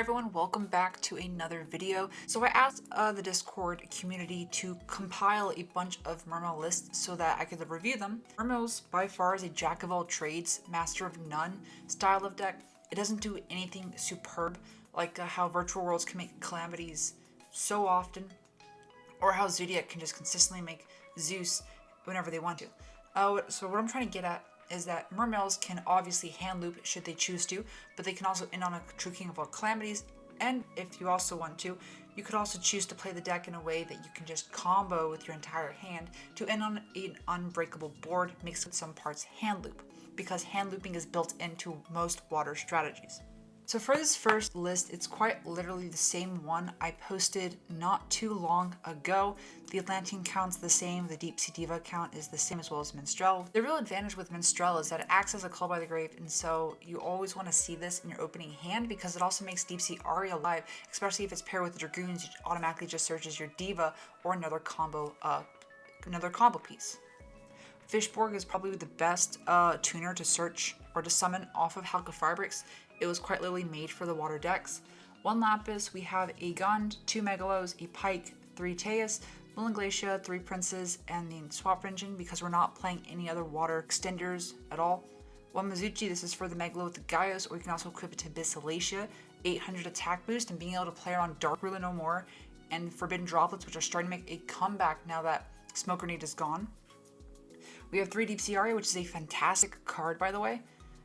Everyone, welcome back to another video. So I asked the Discord community to compile a bunch of Mermail lists so that I could review them. Mermail's by far is a jack of all trades, master of none style of deck. It doesn't do anything superb like how Virtual Worlds can make calamities so often, or how Zodiac can just consistently make Zeus whenever they want to. So what I'm trying to get at is that Mermails can obviously hand loop should they choose to, but they can also end on a True King of all calamities, and if you also want to, you could also choose to play the deck in a way that you can just combo with your entire hand to end on an unbreakable board mixed with some parts hand loop, because hand looping is built into most water strategies. So for this first list, it's quite literally the same one I posted not too long ago. The Atlantean count's the same, the Deep Sea Diva count is the same, as well as Minstrel. The real advantage with Minstrel is that it acts as a call by the grave, and so you always want to see this in your opening hand because it also makes Deep Sea Aria live, especially if it's paired with Dragoons, which automatically just searches your Diva or another combo piece. Fishborg is probably the best tuner to search or to summon off of Halka Fabrics. It was quite literally made for the water decks. 1 Lapis, we have a Gund, 2 Megalos, a Pike, 3 Teus, Lilin Glacia, 3 Princes, and the Swap Engine because we're not playing any other water extenders at all. 1 Mizuchi, this is for the Megalo with the Gaios, or you can also equip it to Bissalacia, 800 attack boost, and being able to play around Dark Ruler no more, and Forbidden Droplets, which are starting to make a comeback now that Smoke Grenade is gone. We have 3 Deep Sea Aria, which is a fantastic card, by the way.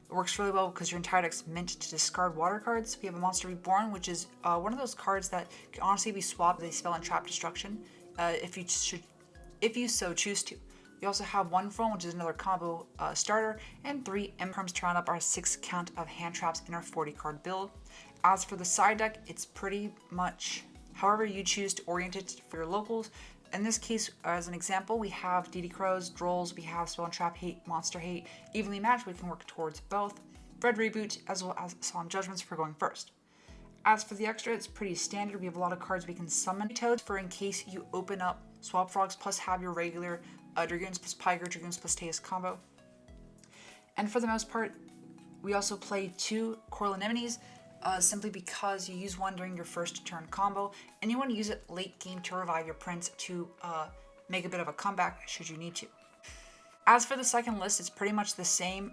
It works really well because your entire deck's meant to discard water cards. We have a Monster Reborn, which is one of those cards that can honestly be swapped with a spell and trap destruction if you so choose to. We also have 1 Phone, which is another combo starter, and 3 Imperms to round up our 6 count of hand traps in our 40 card build. As for the side deck, it's pretty much however you choose to orient it for your locals. In this case, as an example, we have DD Crows, Drolls, we have Spell and Trap Hate, Monster Hate, Evenly Matched, we can work towards both, Red Reboot, as well as Solemn Judgments for going first. As for the extra, it's pretty standard. We have a lot of cards we can summon Toads for in case you open up Swap Frogs plus have your regular Dragoons plus Piker, Dragoons plus Teus combo. And for the most part, we also play 2 Coral Anemones, simply because you use 1 during your first turn combo, and you want to use it late game to revive your prince to make a bit of a comeback should you need to. As for the second list, it's pretty much the same.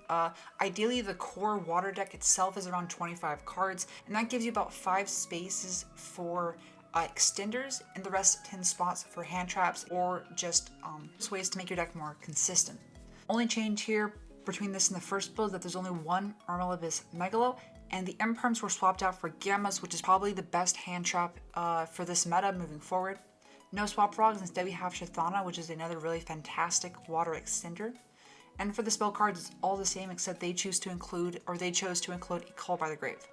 Ideally, the core water deck itself is around 25 cards, and that gives you about 5 spaces for extenders, and the rest 10 spots for hand traps or just ways to make your deck more consistent. Only change here between this and the first build that there's only 1 Mermail Abyss Megalo, and the Imperms were swapped out for Gammas, which is probably the best hand trap for this meta moving forward. No Swap Frogs, instead we have Shathana, which is another really fantastic water extender. And for the spell cards, it's all the same except they chose to include a Call by the Grave.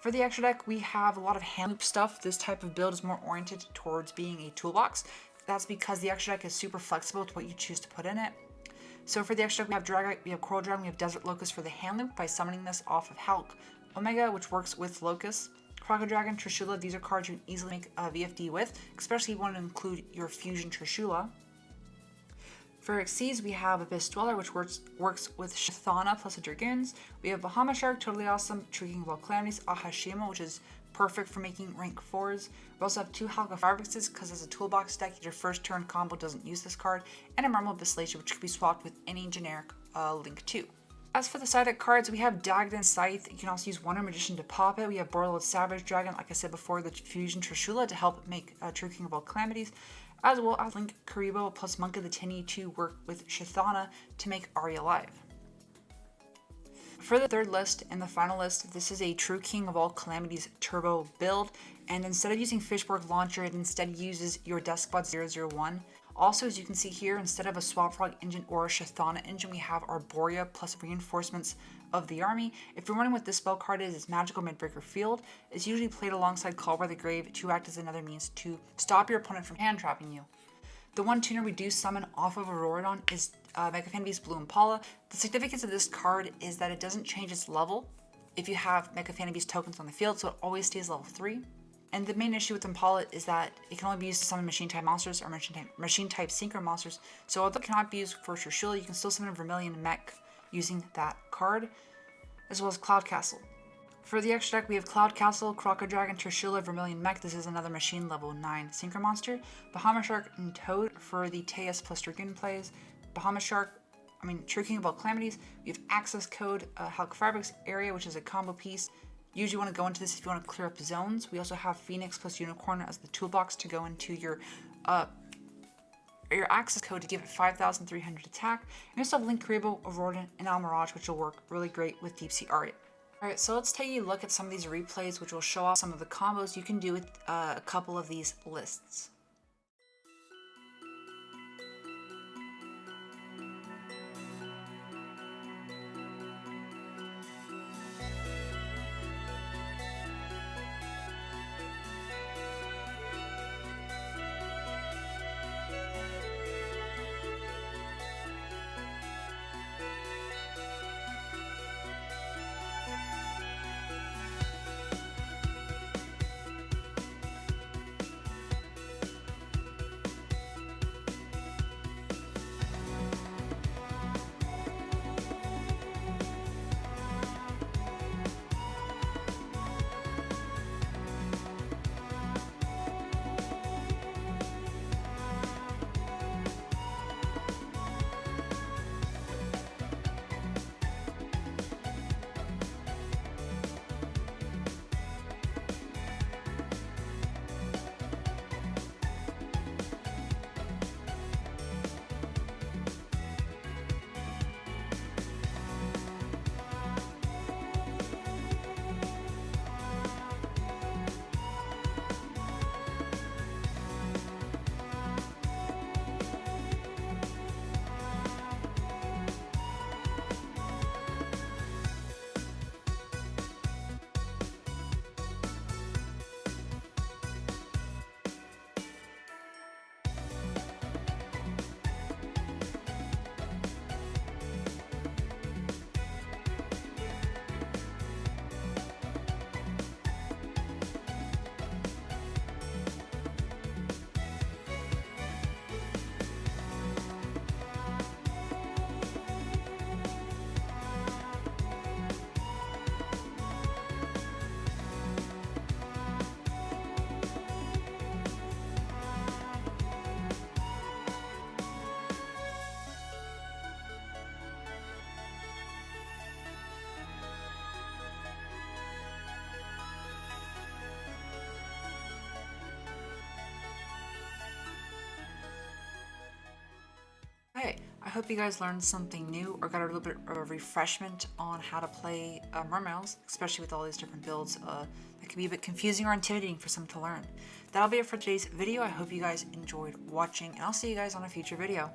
For the extra deck, we have a lot of hand loop stuff. This type of build is more oriented towards being a toolbox. That's because the extra deck is super flexible to what you choose to put in it. So for the extra deck, we have Dragite, we have Coral Dragon, we have Desert Locust for the hand loop by summoning this off of Hulk. Omega, which works with Locust. Crocodile Dragon, Trishula, these are cards you can easily make a VFD with, especially if you want to include your Fusion Trishula. For Xyz, we have Abyss Dweller, which works with Shathana plus the Dragoons. We have Bahama Shark, totally awesome, True King of all calamities, Ahashima, which is perfect for making rank 4s. We also have 2 Halka Fabrics because as a toolbox deck, your first turn combo doesn't use this card, and a Mermail Bissalacia, which can be swapped with any generic Link 2. As for the side deck cards, we have Dagdan Scythe. You can also use Wonder Magician to pop it. We have Borderlord Savage Dragon, like I said before, the Fusion Trishula to help make True King of all calamities, as well as Link Karibo plus Monk of the Tinny to work with Shathana to make Arya live. For the third list and the final list, this is a True King of all calamities turbo build, and instead of using Fishborg Launcher, it instead uses your Deskbot 001. Also, as you can see here, instead of a Swap Frog engine or a Shathana engine, we have Arborea plus reinforcements of the army. If you're running what this spell card is, it's Magical Midbreaker Field. It's usually played alongside Call by the Grave to act as another means to stop your opponent from hand trapping you. The one tuner we do summon off of Auroradon is Mega Fan Beast Blue Impala. The significance of this card is that it doesn't change its level if you have Mega Fan Beast tokens on the field, so it always stays level 3. And the main issue with Impala is that it can only be used to summon machine-type monsters or machine-type synchro monsters. So although it cannot be used for Trishula, you can still summon a Vermilion mech using that card, as well as Cloud Castle. For the extra deck, we have Cloud Castle, Crocodragon, Trishula, Vermilion Mech. This is another machine level 9 Synchro Monster. Bahamut Shark and Toad for the Teus plus Dragoon plays. True King of all Calamities. We have Access Code, Hulk Fabrics Area, which is a combo piece. Usually want to go into this if you want to clear up zones. We also have Phoenix plus Unicorn as the toolbox to go into your access code to give it 5,300 attack. And you also have Link Karibo, Aurora, and Almirage, which will work really great with Deep Sea Aria. Alright, so let's take a look at some of these replays, which will show off some of the combos you can do with a couple of these lists. Hey, I hope you guys learned something new or got a little bit of a refreshment on how to play Mermails, especially with all these different builds that can be a bit confusing or intimidating for some to learn. That'll be it for today's video. I hope you guys enjoyed watching, and I'll see you guys on a future video.